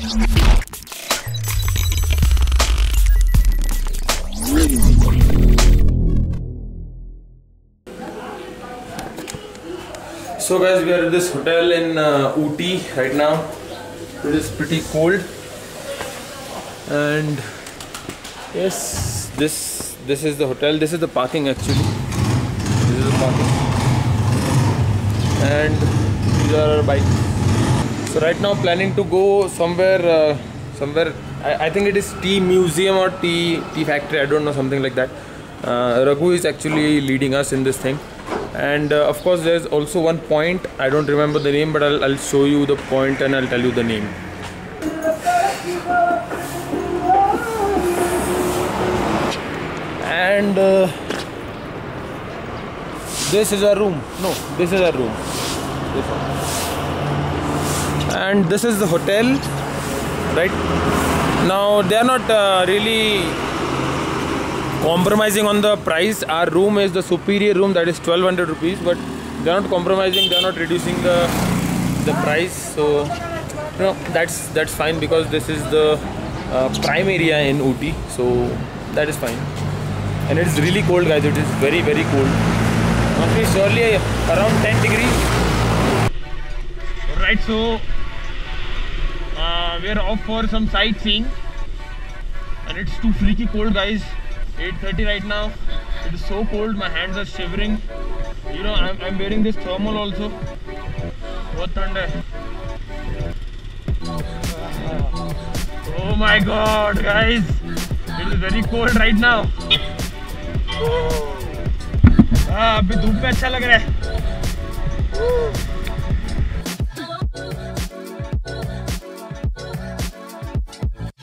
So guys, we are at this hotel in Ooty right now. It is pretty cold, and yes, this is the hotel. This is the parking actually. This is the parking, and these are our bikes. So right now planning to go somewhere. I think it is tea museum or tea factory. I don't know, something like that. Raghu is actually leading us in this thing. And of course there's also one point, I don't remember the name, but I'll show you the point and I'll tell you the name. And this is our room. No, this is our room. This one. And this is the hotel, right? Now they are not really compromising on the price. Our room is the superior room, that is 1200 rupees, but they are not compromising, they are not reducing the price. So you know, that's fine, because this is the prime area in Ooty, so that is fine. And it is really cold guys, it is very cold. Must be surely around 10 degrees. Alright, so we are off for some sightseeing, and it's too freaky cold guys. 8:30 right now. It is so cold, my hands are shivering. You know, I'm wearing this thermal also. What thunder. Oh my god guys, it is very cold right now. अभी धूप में अच्छा लग रहा है.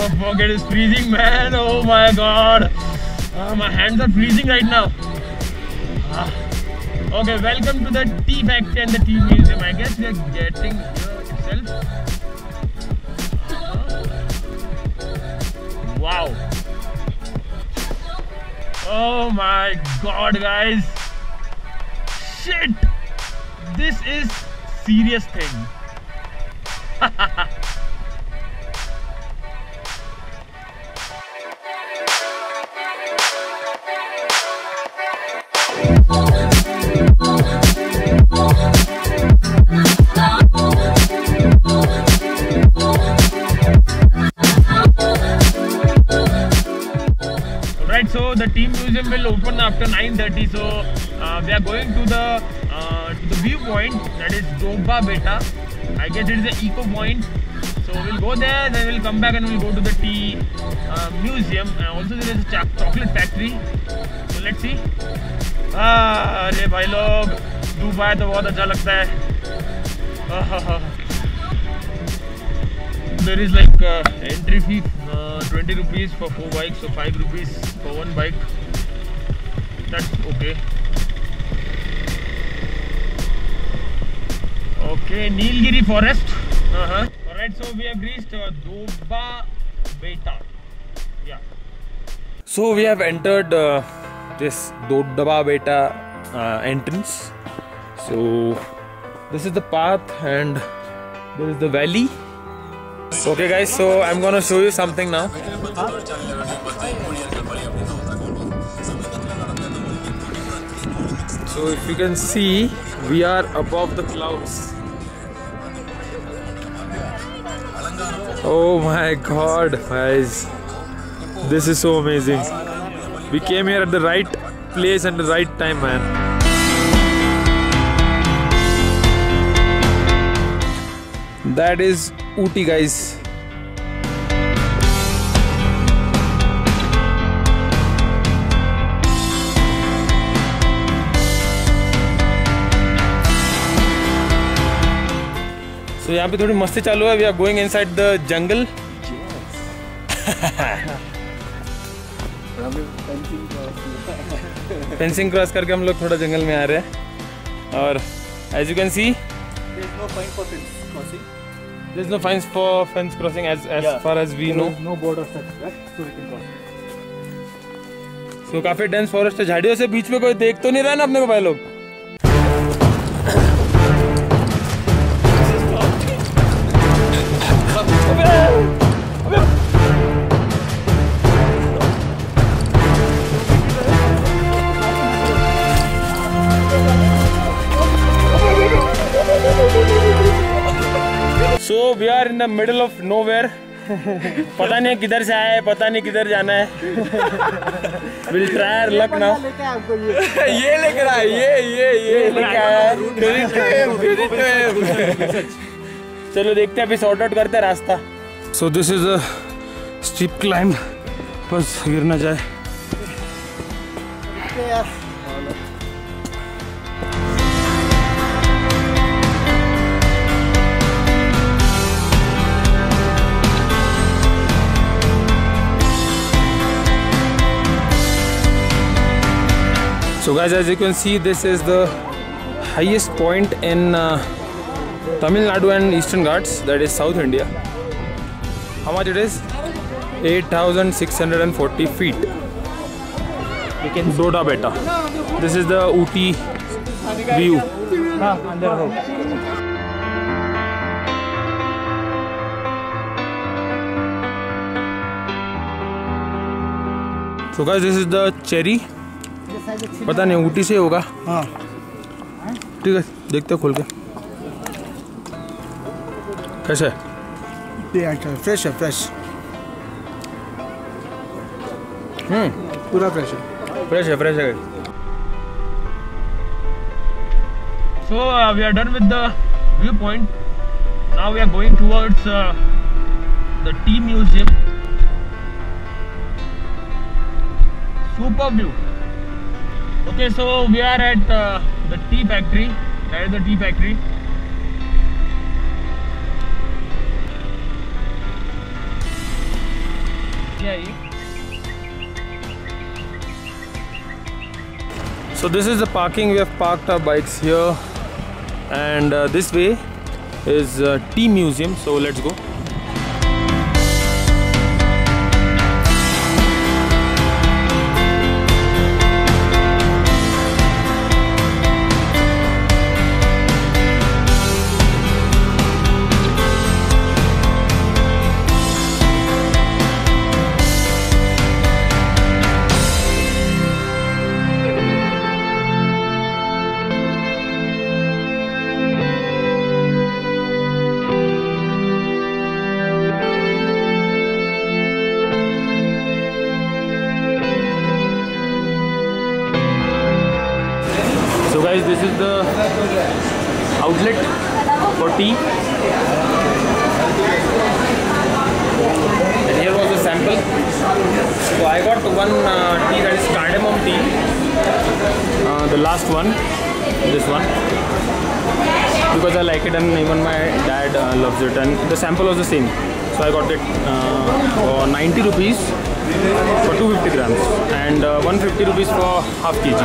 Oh fuck, it is freezing man. Oh my god. My hands are freezing right now. Okay, welcome to the tea factory and the tea museum. I guess we are getting here itself. Wow. Oh my god guys. Shit. This is serious thing. Right, so the tea museum will open after 9:30. So we are going to the viewpoint, that is Dobba Beta. I guess it is an eco point. So we'll go there, then we'll come back and we'll go to the tea museum. Also there is a chocolate factory. So let's see. अरे भाई लोग, Dubai तो बहुत अच्छा लगता है. There is like entry fee 20 rupees for 4 bikes, so 5 rupees for 1 bike. That's okay. Okay, Nilgiri forest. Alright, so we have reached Dobba Beta. Yeah. So we have entered this Dobba Beta entrance. So this is the path and there is the valley. Okay guys, so I'm gonna show you something now. So if you can see, we are above the clouds. Oh my god guys, this is so amazing. We came here at the right place and the right time, man. That is Ooty guys. So यहाँ पे थोड़ी मस्ती चालू है. We are going inside the jungle. Fencing cross करके हम लोग थोड़ा जंगल में आ रहे हैं. और as you can see, there is no fine for fence crossing. There is no fines for fence crossing as far as we know. No border set, right? So we can cross. So काफी dense forest है. झाड़ियों से बीच में कोई देख तो नहीं रहा ना अपने को भाई लोग. So we are in the middle of nowhere. पता नहीं किधर से आया है, पता नहीं किधर जाना है. We'll try our luck now. ये लेकर आया, ये लेकर आया. चलो देखते हैं, अभी सॉर्ट आउट करते हैं रास्ता. So this is a steep climb. बस गिर ना जाए. So guys, as you can see, this is the highest point in Tamil Nadu and Eastern Ghats, that is South India. How much it is? 8,640 feet. Doda Beta. This is the Ooty view. So guys, this is the cherry. पता नहीं ऊटी से होगा. हाँ ठीक है, देखते हैं खोल के. कैसे है? फ्रेश है, फ्रेश. पूरा फ्रेश है. फ्रेश है, फ्रेश है. So we are done with the viewpoint. Now we are going towards the tea museum. Super view. Okay, so we are at the tea factory. That is the tea factory. Yeah. So this is the parking. We have parked our bikes here, and this way is tea museum. So let's go. So guys, this is the outlet for tea, and here was a sample. So I got one tea, that is cardamom tea, the last one, this one, because I like it and even my dad loves it, and the sample was the same. So I got it for 90 rupees for 250 grams and 150 rupees for half kg.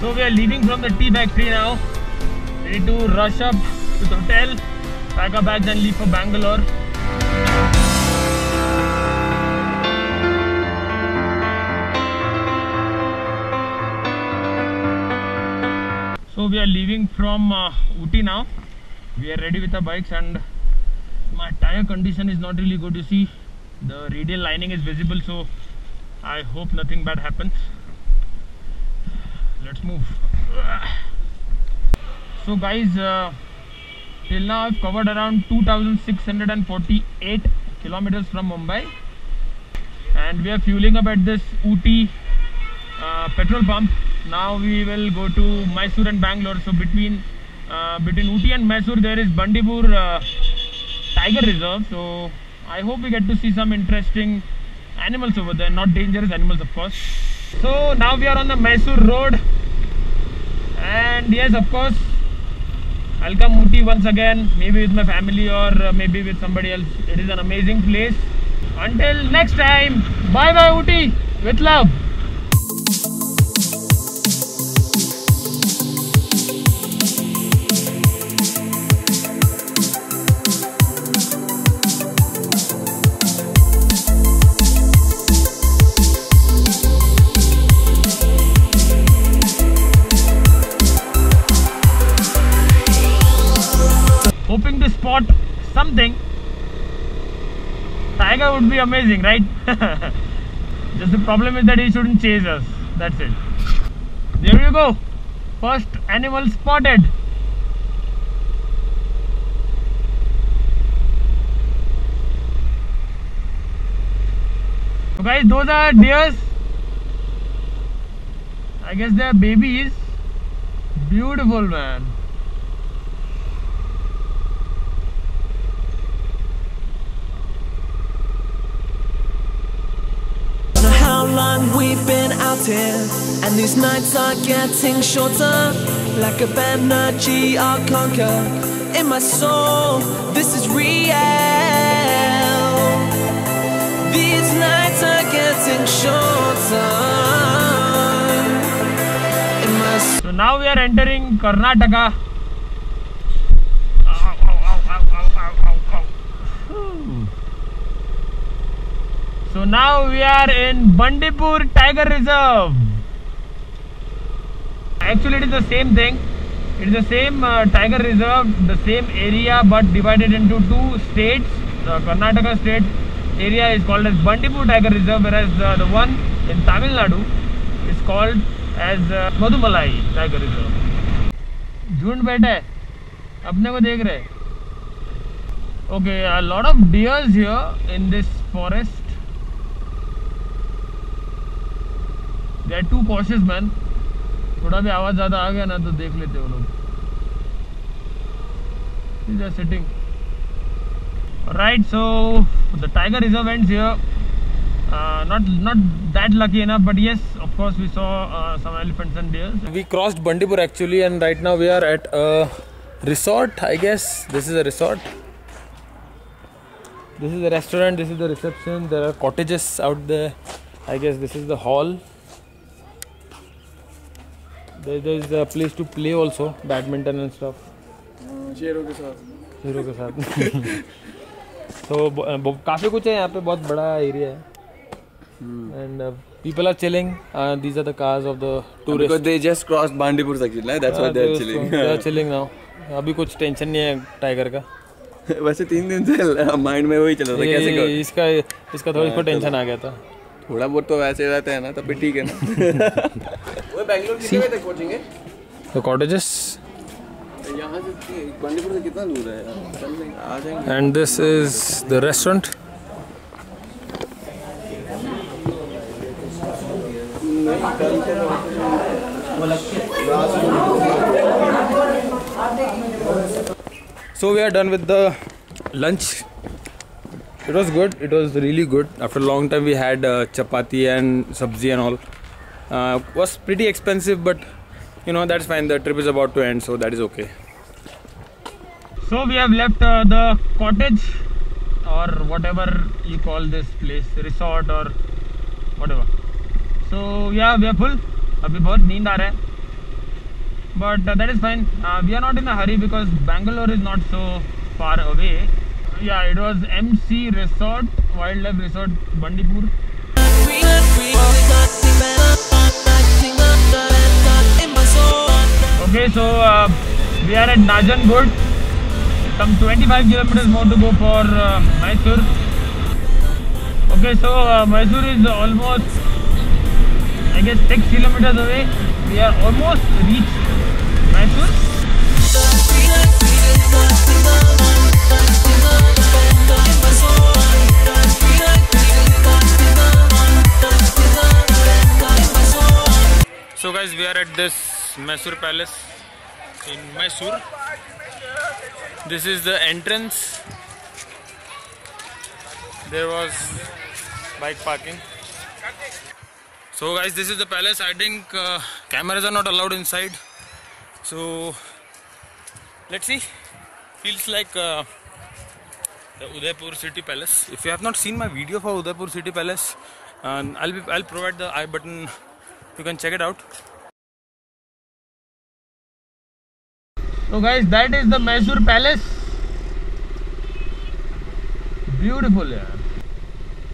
So we are leaving from the tea factory now. We need to rush up to the hotel, pack our bags and leave for Bangalore. So we are leaving from Ooty now. We are ready with our bikes, and my tire condition is not really good. You see, the radial lining is visible, so I hope nothing bad happens. Let's move. So guys, till now I've covered around 2,648 kilometers from Mumbai, and we are fueling up at this Ooty petrol pump. Now we will go to Mysore and Bangalore. So between Ooty and Mysore there is Bandipur Tiger Reserve. So I hope we get to see some interesting animals over there, not dangerous animals of course. So now we are on the Mysore road, and yes, of course I'll come Ooty once again, maybe with my family or maybe with somebody else. It is an amazing place. Until next time, bye bye Ooty, with love. Hoping to spot something. tiger would be amazing, right? Just the problem is that he shouldn't chase us. That's it. There you go. First animal spotted. So guys, those are deers. I guess they are babies. Beautiful, man. How long we've been out here, and these nights are getting shorter. Like a energy I'll conquer in my soul. This is real. These nights are getting shorter in my soul. So now we are entering Karnataka. So now we are in Bandipur Tiger Reserve. Actually, it is the same thing. It is the same Tiger Reserve, the same area, but divided into two states. The Karnataka state area is called as Bandipur Tiger Reserve, whereas the one in Tamil Nadu is called as Madumalai Tiger Reserve. झुंड बैठा है, अपने को देख रहे. Okay, a lot of deers here in this forest. They are too cautious, man. थोड़ा भी आवाज ज़्यादा आ गया ना तो देख लेते वो लोग. They are sitting. Right, so the tiger reserve ends here. Not that lucky enough, but yes, of course we saw some elephants and deers. We crossed Bandipur actually, and right now we are at a resort. I guess this is a resort. This is the restaurant. This is the reception. There are cottages out there. I guess this is the hall. There is a place to play also, badminton and stuff. शेरों के साथ. So काफी कुछ है यहाँ पे, बहुत बड़ा एरिया है. And people are chilling. These are the cars of the tourists. Because they just crossed Bandipur section, right? That's why they are chilling. They are chilling now. अभी कुछ टेंशन नहीं है टाइगर का. वैसे 3 दिन से माइंड में वही चल रहा था, कैसे कर इसका थोड़ा इसको टेंशन आ गया था. थोड़ा बहुत तो वैसे रहते हैं ना, तब भी ठीक है ना. वो बैंगलोर कितने बजे तक पहुंचेंगे? The cottages. यहाँ से बांदीपुर से कितना दूर है? आ जाएंगे. And this is the restaurant. So we are done with the lunch. It was good. It was really good. After a long time we had chapati and sabzi and all. Was pretty expensive, but you know, that's fine. The trip is about to end, so that is okay. So we have left the cottage, or whatever you call this place, resort or whatever. So yeah, we are full. अभी बहुत नींद आ रहा है. But that is fine. We are not in a hurry because Bangalore is not so far away. Yeah, it was MC Resort, Wildlife Resort, Bandipur. Okay, so we are at Najangood. Some 25 kilometers more to go for Mysore. Okay, so Mysore is almost, I guess, 6 kilometers away. We are almost reached Mysore. So guys, we are at this Mysore Palace in Mysore. This is the entrance. There was bike parking. So guys, this is the palace. I think cameras are not allowed inside. So let's see. Feels like the Udaipur City Palace. If you have not seen my video for Udaipur City Palace, I'll provide the I button. You can check it out. So guys, that is the Mysore Palace. Beautiful, yeah.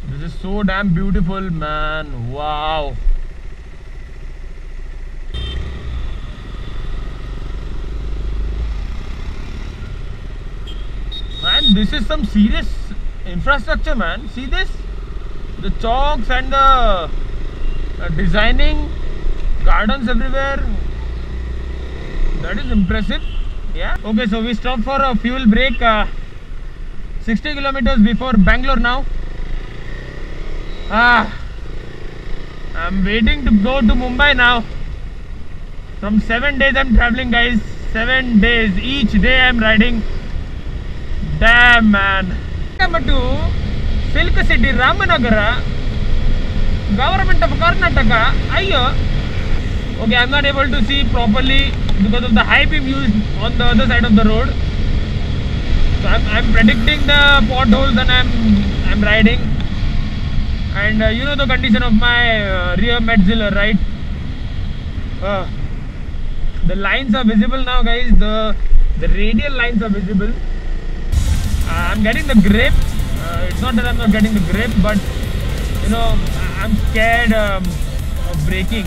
This is so damn beautiful, man. Wow. Man, this is some serious infrastructure, man. See this? The chalks and the designing, gardens everywhere. That is impressive. Yeah. Okay, so we stopped for a fuel break. 60 kilometers before Bangalore now. I'm waiting to go to Mumbai now. From 7 days I'm traveling, guys. 7 days. Each day I'm riding. Damn, man. Come to Silk City, Ramanagara, Government of Karnataka. Ayyo. Okay, I'm not able to see properly because of the high beam used on the other side of the road. So I'm predicting the potholes and I'm riding. And you know the condition of my rear Metzeler, right? The lines are visible now, guys. The radial lines are visible. I'm getting the grip. It's not that I'm not getting the grip, but you know, I'm scared of braking.